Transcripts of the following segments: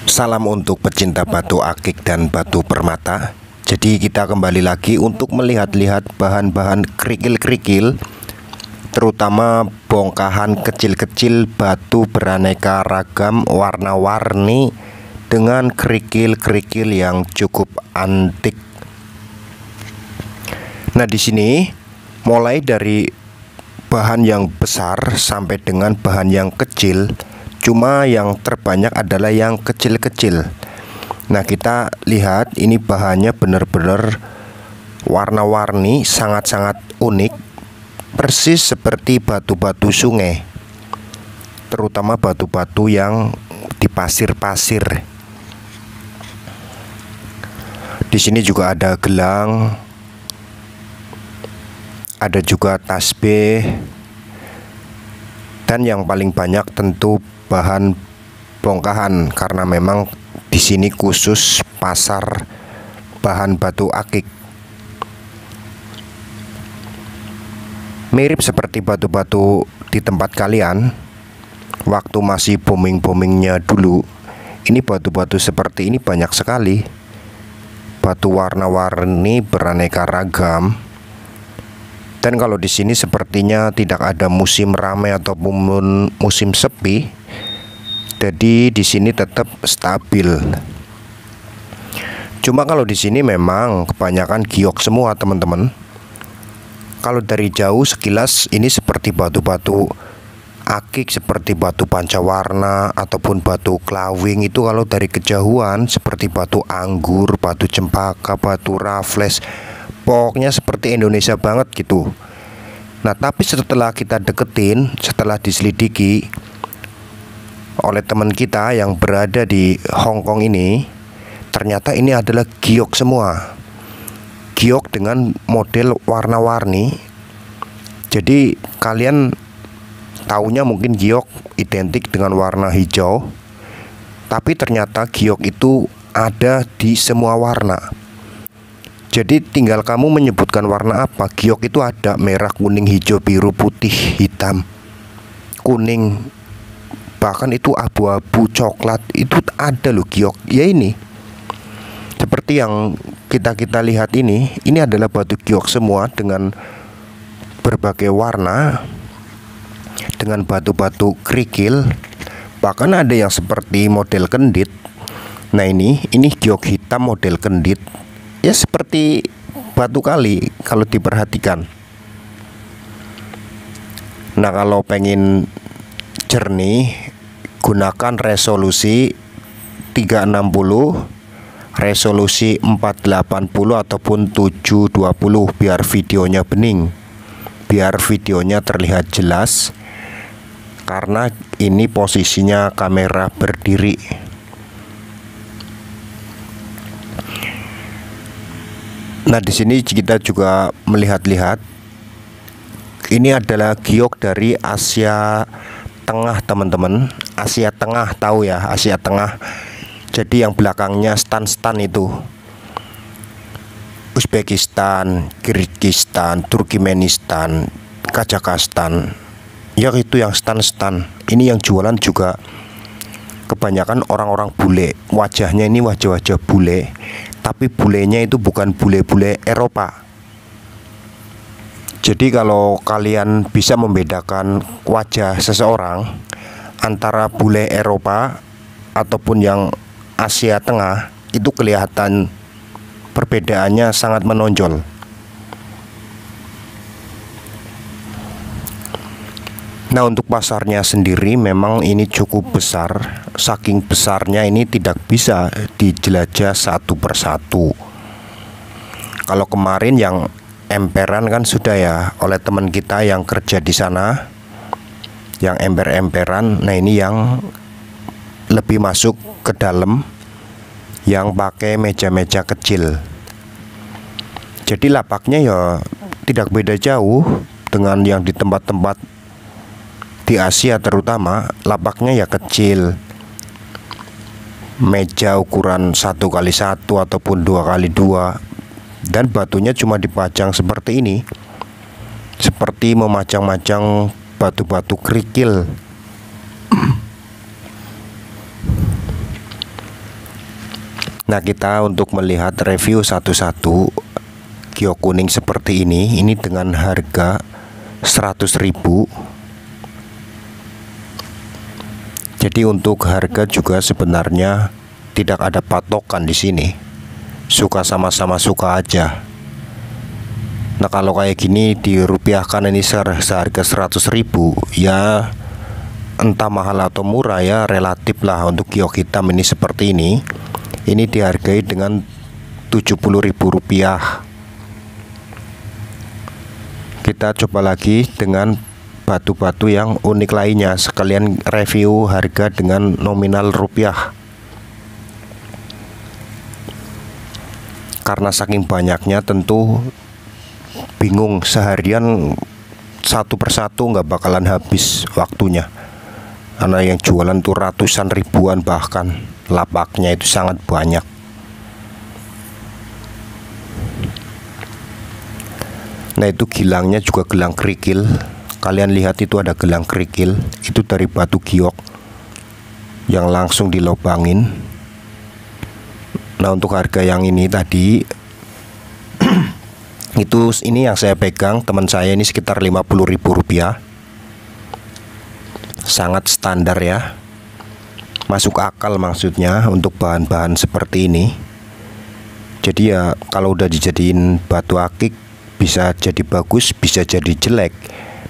Salam untuk pecinta batu akik dan batu permata. Jadi kita kembali lagi untuk melihat-lihat bahan-bahan kerikil-kerikil, terutama bongkahan kecil-kecil batu beraneka ragam warna-warni dengan kerikil-kerikil yang cukup antik. Nah, di sini mulai dari bahan yang besar sampai dengan bahan yang kecil. Cuma yang terbanyak adalah yang kecil-kecil. Nah, kita lihat ini bahannya benar-benar warna-warni, sangat-sangat unik, persis seperti batu-batu sungai, terutama batu-batu yang di pasir-pasir. Di sini juga ada gelang, ada juga tasbih, dan yang paling banyak tentu bahan bongkahan, karena memang di sini khusus pasar bahan batu akik. Mirip seperti batu-batu di tempat kalian waktu masih booming-boomingnya dulu. Ini batu-batu seperti ini banyak sekali. Batu warna-warni beraneka ragam. Dan kalau di sini sepertinya tidak ada musim ramai ataupun musim sepi. Jadi di sini tetap stabil. Cuma kalau di sini memang kebanyakan giok semua, teman-teman. Kalau dari jauh sekilas ini seperti batu-batu akik, seperti batu pancawarna ataupun batu kelawing. Itu kalau dari kejauhan seperti batu anggur, batu cempaka, batu raffles. Pokoknya seperti Indonesia banget gitu. Nah, tapi setelah kita deketin, setelah diselidiki oleh teman kita yang berada di Hong Kong ini, ternyata ini adalah giok semua. Giok dengan model warna-warni. Jadi kalian taunya mungkin giok identik dengan warna hijau, tapi ternyata giok itu ada di semua warna. Jadi tinggal kamu menyebutkan warna apa. Giok itu ada merah, kuning, hijau, biru, putih, hitam, kuning, bahkan itu abu-abu, coklat, itu ada loh giok. Ya ini seperti yang kita lihat ini adalah batu giok semua dengan berbagai warna, dengan batu-batu kerikil, bahkan ada yang seperti model kendit. Nah, ini giok hitam model kendit. Ya seperti batu kali kalau diperhatikan. Nah, kalau pengen jernih, gunakan resolusi 360, resolusi 480 ataupun 720 biar videonya bening, biar videonya terlihat jelas, karena ini posisinya kamera berdiri. Nah, di sini kita juga melihat-lihat ini adalah giok dari Asia Tengah, teman-teman. Asia Tengah, tahu ya, Asia Tengah. Jadi yang belakangnya stan-stan itu Uzbekistan, Kyrgyzstan, Turkmenistan, Kazakhstan. Ya itu yang stan-stan. Ini yang jualan juga kebanyakan orang-orang bule. Wajahnya ini wajah-wajah bule, tapi bulenya itu bukan bule-bule Eropa. Jadi kalau kalian bisa membedakan wajah seseorang antara bule Eropa ataupun yang Asia Tengah, itu kelihatan perbedaannya sangat menonjol. Nah, untuk pasarnya sendiri memang ini cukup besar. Saking besarnya ini tidak bisa dijelajah satu persatu. Kalau kemarin yang emperan kan sudah ya oleh teman kita yang kerja di sana, yang emper-emperan. Nah, ini yang lebih masuk ke dalam, yang pakai meja-meja kecil. Jadi lapaknya ya tidak beda jauh dengan yang di tempat-tempat di Asia, terutama lapaknya ya kecil, meja ukuran 1x1 ataupun 2x2, dan batunya cuma dipajang seperti ini, seperti memajang-majang batu-batu kerikil. Nah, kita untuk melihat review satu-satu giok kuning seperti ini dengan harga 100.000. Jadi untuk harga juga sebenarnya tidak ada patokan di sini. Suka sama-sama suka aja. Nah, kalau kayak gini dirupiahkan ini seharga 100.000, ya entah mahal atau murah ya relatif lah. Untuk giok hitam ini seperti ini dihargai dengan 70.000 rupiah. Kita coba lagi dengan batu-batu yang unik lainnya, sekalian review harga dengan nominal rupiah. Karena saking banyaknya tentu bingung, seharian satu persatu nggak bakalan habis waktunya, karena yang jualan tuh ratusan ribuan, bahkan lapaknya itu sangat banyak. Nah, itu gilangnya juga gelang kerikil. Kalian lihat itu ada gelang kerikil, itu dari batu giok yang langsung dilobangin. Nah, untuk harga yang ini tadi ini yang saya pegang teman saya ini sekitar 50.000 rupiah. Sangat standar ya, masuk akal maksudnya untuk bahan-bahan seperti ini. Jadi ya kalau udah dijadiin batu akik bisa jadi bagus, bisa jadi jelek.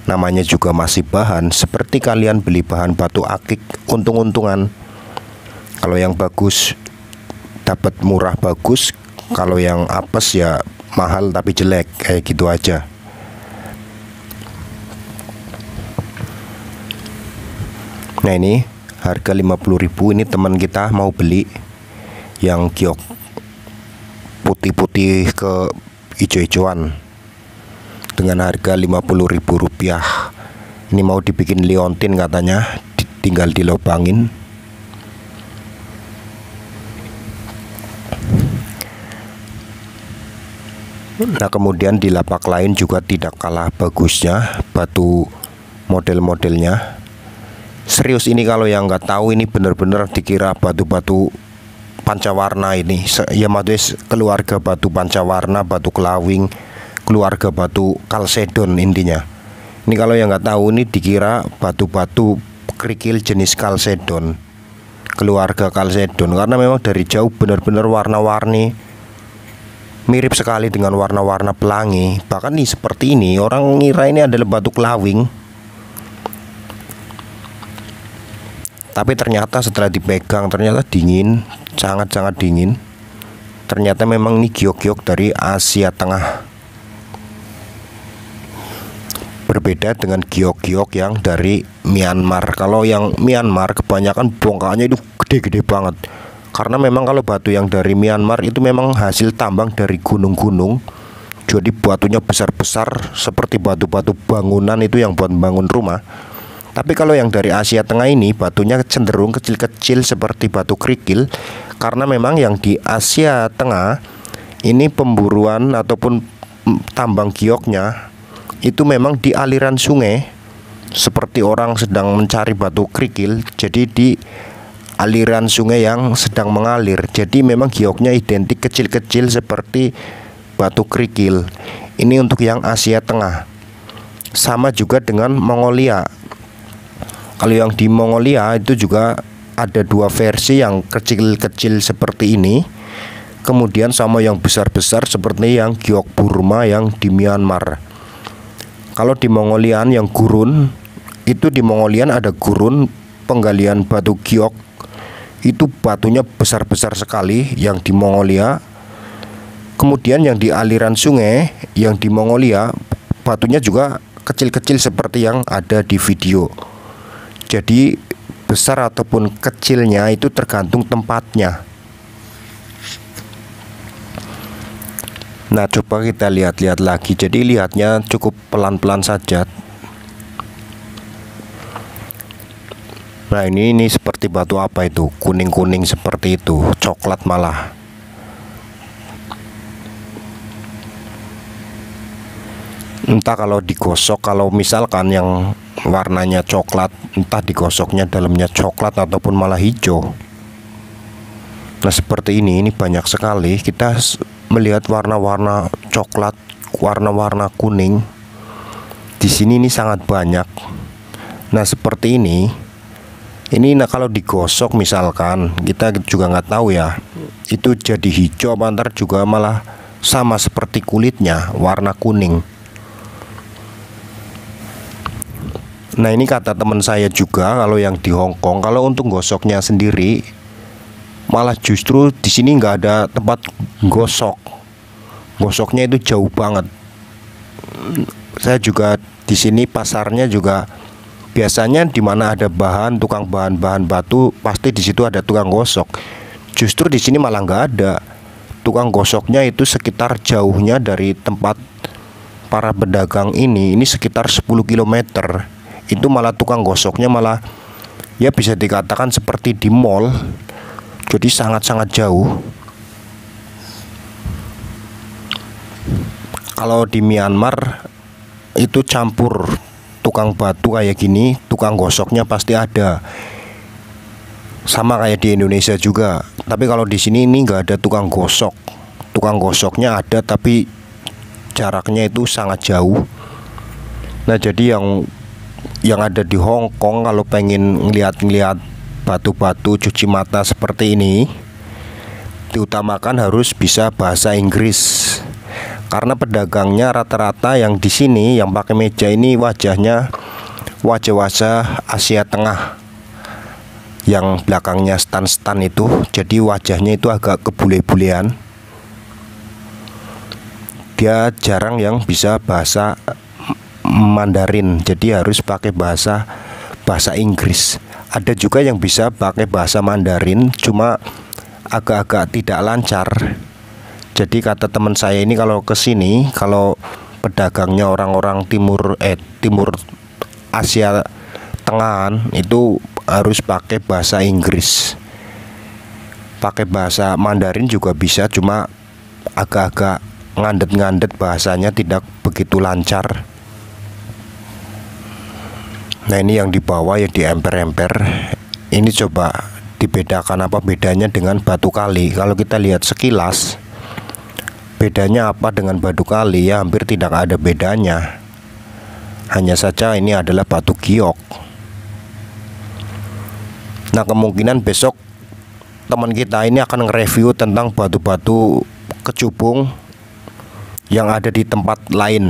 Namanya juga masih bahan, seperti kalian beli bahan batu akik untung-untungan. Kalau yang bagus dapat murah bagus, kalau yang apes ya mahal tapi jelek, kayak gitu aja. Nah, ini harga 50.000. Ini teman kita mau beli yang giok putih-putih ke hijau-hijauan dengan harga 50.000 rupiah. Ini mau dibikin liontin katanya, tinggal dilobangin. Nah, kemudian di lapak lain juga tidak kalah bagusnya batu model-modelnya. Serius, ini kalau yang nggak tahu ini bener-bener dikira batu-batu pancawarna ini. Ya maksudnya keluarga batu pancawarna, batu kelawing, keluarga batu kalsedon intinya. Ini kalau yang nggak tahu ini dikira batu-batu kerikil jenis kalsedon, keluarga kalsedon, karena memang dari jauh benar-benar warna-warni, mirip sekali dengan warna-warna pelangi. Bahkan nih seperti ini, orang ngira ini adalah batu kelawing, tapi ternyata setelah dipegang ternyata dingin, sangat-sangat dingin. Ternyata memang ini giok-giok dari Asia Tengah. Berbeda dengan giok-giok yang dari Myanmar. Kalau yang Myanmar kebanyakan bongkahannya itu gede-gede banget. Karena memang kalau batu yang dari Myanmar itu memang hasil tambang dari gunung-gunung. Jadi batunya besar-besar seperti batu-batu bangunan itu yang buat bangun rumah. Tapi kalau yang dari Asia Tengah ini batunya cenderung kecil-kecil seperti batu kerikil. Karena memang yang di Asia Tengah ini pemburuan ataupun tambang gioknya itu memang di aliran sungai, seperti orang sedang mencari batu kerikil. Jadi di aliran sungai yang sedang mengalir. Jadi memang gioknya identik kecil-kecil seperti batu kerikil. Ini untuk yang Asia Tengah. Sama juga dengan Mongolia. Kalau yang di Mongolia itu juga ada dua versi, yang kecil-kecil seperti ini, kemudian sama yang besar-besar seperti yang giok Burma yang di Myanmar. Kalau di Mongolian yang gurun, itu di Mongolian ada gurun penggalian batu giok, itu batunya besar-besar sekali yang di Mongolia. Kemudian yang di aliran sungai yang di Mongolia batunya juga kecil-kecil seperti yang ada di video. Jadi besar ataupun kecilnya itu tergantung tempatnya. Nah, coba kita lihat-lihat lagi. Jadi lihatnya cukup pelan-pelan saja. Nah, ini seperti batu apa itu? Kuning-kuning seperti itu, coklat malah. Entah kalau digosok, kalau misalkan yang warnanya coklat, entah digosoknya dalamnya coklat ataupun malah hijau. Nah seperti ini banyak sekali kita melihat warna-warna coklat, warna-warna kuning. Di sini ini sangat banyak. Nah seperti ini nah kalau digosok misalkan, kita juga nggak tahu ya, itu jadi hijau apa ntar juga malah sama seperti kulitnya, warna kuning. Nah ini kata teman saya juga, kalau yang di Hong Kong, kalau untuk gosoknya sendiri malah justru di sini nggak ada tempat gosok. Gosoknya itu jauh banget. Saya juga di sini pasarnya juga biasanya di mana ada tukang bahan batu, pasti di situ ada tukang gosok. Justru di sini malah nggak ada. Tukang gosoknya itu sekitar jauhnya dari tempat para pedagang ini sekitar 10 km. Itu malah tukang gosoknya malah ya bisa dikatakan seperti di mall. Jadi sangat-sangat jauh. Kalau di Myanmar itu campur tukang batu kayak gini, tukang gosoknya pasti ada. Sama kayak di Indonesia juga. Tapi kalau di sini ini nggak ada tukang gosok. Tukang gosoknya ada tapi jaraknya itu sangat jauh. Nah jadi yang ada di Hong Kong kalau pengen ngeliat batu-batu cuci mata seperti ini, diutamakan harus bisa bahasa Inggris. Karena pedagangnya rata-rata yang di sini yang pakai meja ini wajahnya wajah Asia Tengah. Yang belakangnya stan-stan itu, jadi wajahnya itu agak kebule-bulean. Dia jarang yang bisa bahasa Mandarin, jadi harus pakai bahasa Inggris. Ada juga yang bisa pakai bahasa Mandarin, cuma agak-agak tidak lancar. Jadi kata teman saya ini kalau ke sini, kalau pedagangnya orang-orang timur Asia Tengahan itu harus pakai bahasa Inggris. Pakai bahasa Mandarin juga bisa, cuma agak-agak ngandet-ngandet, bahasanya tidak begitu lancar. Nah ini yang di bawah ya di emper-emper. Ini coba dibedakan apa bedanya dengan batu kali. Kalau kita lihat sekilas, bedanya apa dengan batu kali? Ya hampir tidak ada bedanya. Hanya saja ini adalah batu giok. Nah kemungkinan besok teman kita ini akan nge-review tentang batu-batu kecubung yang ada di tempat lain.